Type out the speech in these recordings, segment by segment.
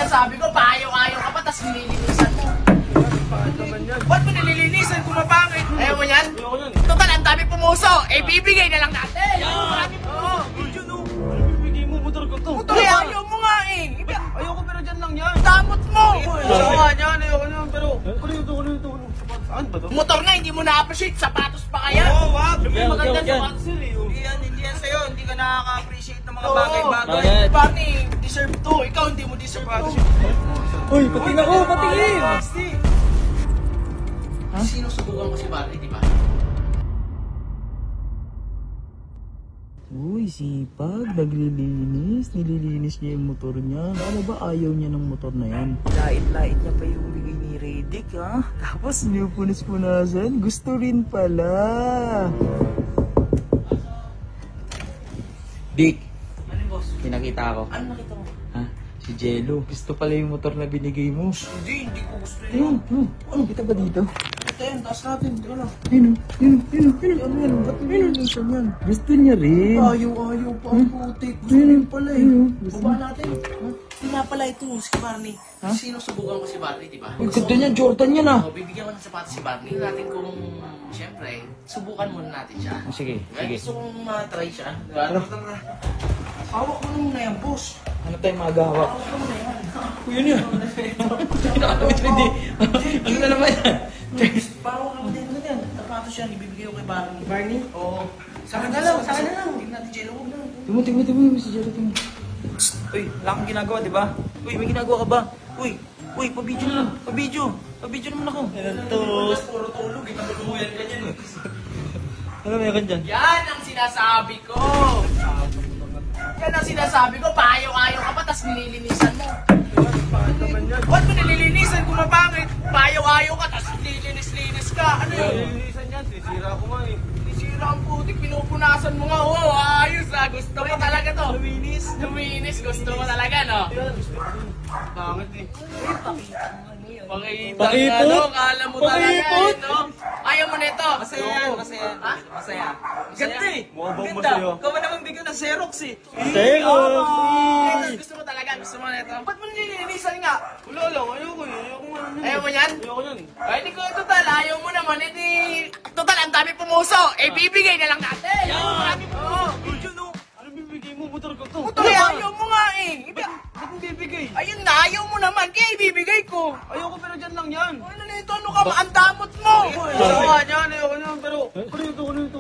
sinasabi ko, paayaw-ayaw ka pa, tas nililinisan mo. Ba't mo nililinisan kung mapangit? Ayaw mo yan? Total, ang dami pumuso. Eh, bibigay na lang natin. Oo. Bibigay mo, motor ko to. Motor, ayaw mo nga eh. Ayoko pero dyan lang yan. Damot mo. Ayoko nga yan, ayoko yan. Pero, kunin ito. Saan ba to? Motor na, hindi mo na-appreciate. Sapatos pa kaya? Oo, wag. Maganda yan. sa Axel eh. Hindi yan sa'yo. Hindi ka nakaka-appreciate ng mga bagay-bagay. Bakit? Barney, deserve to. Ikaw, hindi mo deserve to. Uy, patingin ako, patingin! Sino subukan ko si Barney, di ba? Uy, sipag, naglilinis, nililinis niya yung motor niya. Ano ba ayaw niya ng motor na yan? Lait-lait niya pa yung bigay ni Redick, ha? Tapos niyo punas-punasan, gusto rin pala. Dick, Ano boss? pinakita ko. Ano nakita mo? Ha? Si Jello, gusto pala yung motor na binigay mo. Hindi ko gusto Ayun, ano kita ba dito? Ito yan, taas natin. Ito lang. Ayun, ano yan? Ba't nililisan yan? Gusto niya rin. Ayaw pa ang putik. Gusto rin pala eh. Baba natin. Hindi nga pala ito, si Barney. Sino subukan ko si Barney, di ba? Uy, ganda niyan, Jordan yan ah. So, bibigyan ko ng sapatos si Barney. Natin kung, siyempre, subukan muna natin siya. Sige, Kaya gusto kong matry siya. Tara. Hawak mo muna yan, boss. Ano tayong magahawak? Hawak mo muna yan. Uy, yun yan. Hindi. Ano na naman yan? Parang ako din na yan. Sapatos yan, ibibigay ko kay Barney. Barney? Oo. Sa akin na lang. Tingnan natin, Jello. Huwag na. Timo, si Jello, timo. Uy, wala kang ginagawa, di ba? Uy, may ginagawa ka ba? Uy, pabidyo na lang. Pabidyo naman ako. Tapos, puro tulog. Itatuluyan ka niyan. Ano meron dyan? Yan ang sinasabi ko. Yan ang sinasabi ko. Paayaw-ayaw ka pa, tas nililinisan mo. Ba't mo nililinisan kung mapangit? Paayaw-ayaw ka, tas nililinis-linis ka. Ano yun? Nililisan yan, sisira ko nga eh. Sisira ang putik, pinupunasan mo nga. Oo, ayos ah. Gusto mo talaga to. Luminis. Gusto mo talaga, no? Bakit eh? Pakita nga, no? Kala mo talaga, eh, no? Ayaw mo nito. Masaya yan, masaya. Ha? Masaya. Ganda eh. Mukha bang Ganda. masaya? Ikaw ba naman bigyan ng Xerox eh? Gusto mo talaga, gusto mo nito. Ba't mo nililinisan nga? Wala lang, ayoko eh. Ayoko nga yan. Ayaw mo yan? Ayoko yan. Ay, hindi ko total. Ayaw mo naman. Hindi. Total, ang dami pumuso. Eh, bibigay na lang natin. Oo. Ano bibigay mo, motor ko to? Puto, ayaw mo nga eh. Ba't mo bibigay? Ayun na, ayaw mo naman. Kaya ibibigay ko. Ayoko pero dyan lang yan. Ano nito? Ano ka? Ang damot mo. Ayoko nga yan, ayoko yan. Pero, kunin ito.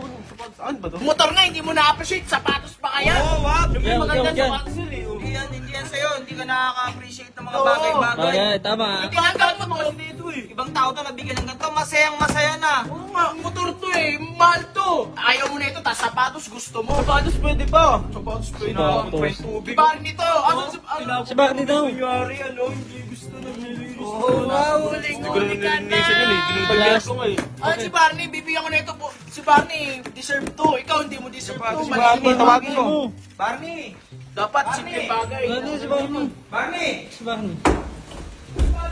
Saan ba to? Motor na, hindi mo na-appreciate. Sapatos pa kaya? Oo, wag. Maganda yan. sa Axel eh. Hindi yan sa'yo. Hindi ka nakaka-appreciate ng mga bagay-bagay. Tama. Hindi ang gamot mo. Dito eh. Ibang tao to nabigyan ng ganito. Masayang-masaya na. Oo nga, motor to eh. Mahal to. Ayaw mo na ito, tas sapatos gusto mo. Sapatos pwede pa. Sapatos pwede pa. Sapatos. May tubig. Barney to. Ano Si Barney daw. Kunyari, hindi gusto na nililis. wow, Hindi ko na huling ka nililisan yun eh. Dinudugyan ko nga eh. Si Barney, bibigyan ko na ito po. Si Barney, deserve to. Ikaw hindi mo deserve to. Si Barney, tawagin ko. Barney! Dapat simple bagay. Si Barney. Barney! Si Barney.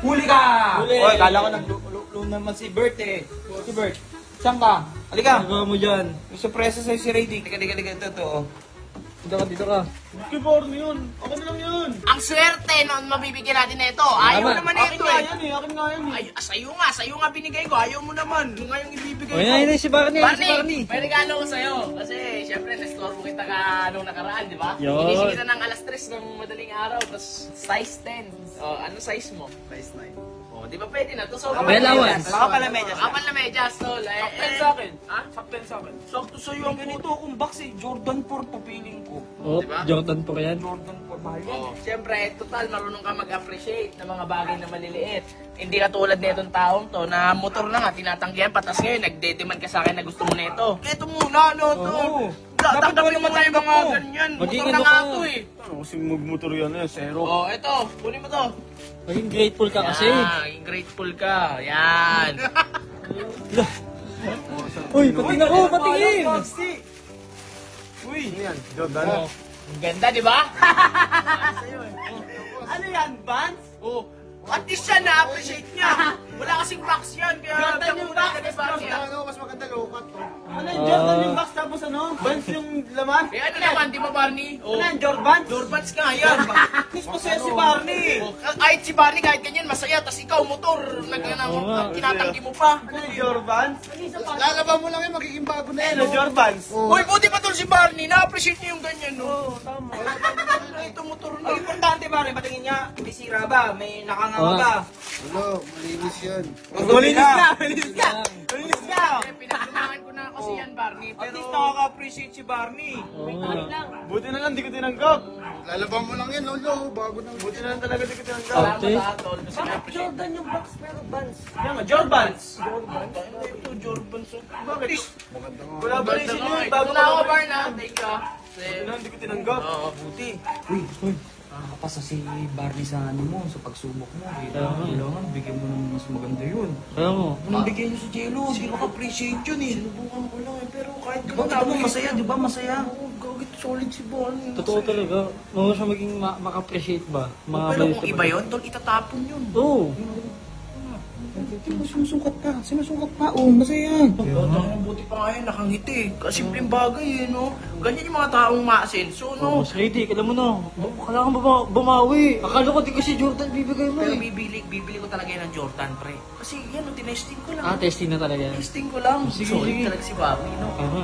Huli ka! Huli. Oy, kala ko nag-loan naman si Bert eh. Si Bert, saan ka? Halika!Agawa mo dyan. May surpresa sa'yo si Ray. Dika. Ito. Dito ka. Kay Barney yun. Ako na lang yun. Ang swerte noon mabibigyan natin na ito. Ayaw Tama. naman Akin ito nga eh. yan eh. Akin nga yan eh. Ay, sa'yo nga binigay ko. Ayaw mo naman. Yung nga yung ibibigay ko. Ayun, si Barney. Barney, may regalo ko sa'yo. Kasi, syempre, nestorbo kita nung nakaraan, di ba? Yun. Inisip kita ng alas 3 ng madaling araw, tapos size 10. Oh, ano size mo? Size 9. Oh, di ba pwede na to? So, May allowance. Baka pala medyas. Kapal na medyas, tol. Sakpen sa akin. Ha? Sakpen sa akin. Sakto sa'yo ang ganito akong box eh. Jordan 4 to feeling ko. Oh, Diba? Jordan po yan. Jordan 4 mahal yan. Oh, siyempre, total, marunong ka mag-appreciate ng mga bagay na maliliit. Hindi ka tulad na itong taong to na motor na nga, tinatanggihan, patas ngayon, nagde-demand ka sa akin na gusto mo na ito. Ito muna, no, to. Oo. Tanggapin mo tayo mga ganyan. Motor Maging na ano nga ka. to eh. Ano kasi magmotor yan eh. Zero. Oh, ito, kunin mo to. Maging grateful ka kasi. Yan, grateful ka. Yan. Uy, patingin ako, patingin. Uy. Ano yan? Jordan. Oh, ang ganda, di ba? Ano yan, Vans? Oh. At least siya na-appreciate niya. Wala kasing box yan, kaya Jordan diyan yung muna box. ilagay box yan. Mas maganda low cut to. Ano yung Jordan yung box tapos ano? Vans yung laman? Eh ano naman, di ba Barney? Ano yung Jordan? Dorbans nga yan. Kiss mo si Barney. Kahit si Barney, kahit ganyan, masaya. Tas ikaw, motor, kinatanggi mo pa. Ano yung Jordan? Lalaban mo lang yun, magiging bago na Ano Jordan? Uy, buti pa tol si Barney. Na-appreciate niyo yung ganyan, no? Oo, tama. Ito motor na. Ang importante Barney, patingin niya, may sira ba? May nakanganga ba? Ano, malinis yan. Malinis na! Malinis na! Malinis na! Eh, pinagdumangan ko na kasi yan, Barney. At Pero, least nakaka-appreciate si Barney. Buti na lang, di ko tinanggap. Lalaban mo lang yan, lolo. Bago na. Buti na lang talaga di ko tinanggap. salamat lahat, tol. Kasi na-appreciate. Jordan yung box pero Vans. Yan nga, Jordans. Ito, Jordan. So, Bakit? Wala ba rin Ito sinyo? na Bago ako, ba? Barna. Thank you. Buti na lang, di ko tinanggap. Oo. Buti. Uy, nakakapasa si Barney sa ano mo, sa pagsubok mo. Kailangan, bigyan mo ng mas maganda yun. Kaya mo. Anong bigyan nyo sa Jello? Hindi maka-appreciate yun eh. Sinubukan ko lang eh, pero kahit Diba, kita mo masaya, di ba? Masaya. Gagit solid si Barney. Totoo talaga. Mga siya maging maka-appreciate ba? Mga Pero kung iba yun, tol, itatapon yun. Oo. Sinusukat pa. Oo, masaya. Ang buti pa nga yun, nakangiti. Kasimpleng bagay eh, no? Ganyan yung mga taong maasenso, no? Mas ready, alam mo na. Kailangan bumawi. Akala ko di ko si Jordan bibigay mo Pero eh. bibili ko talaga yan ng Jordan, pre. Kasi yan, no, tinesting ko lang. Testing na talaga yan. Testing ko lang. Sige, Solid sige. talaga si Bobby, no? Aha.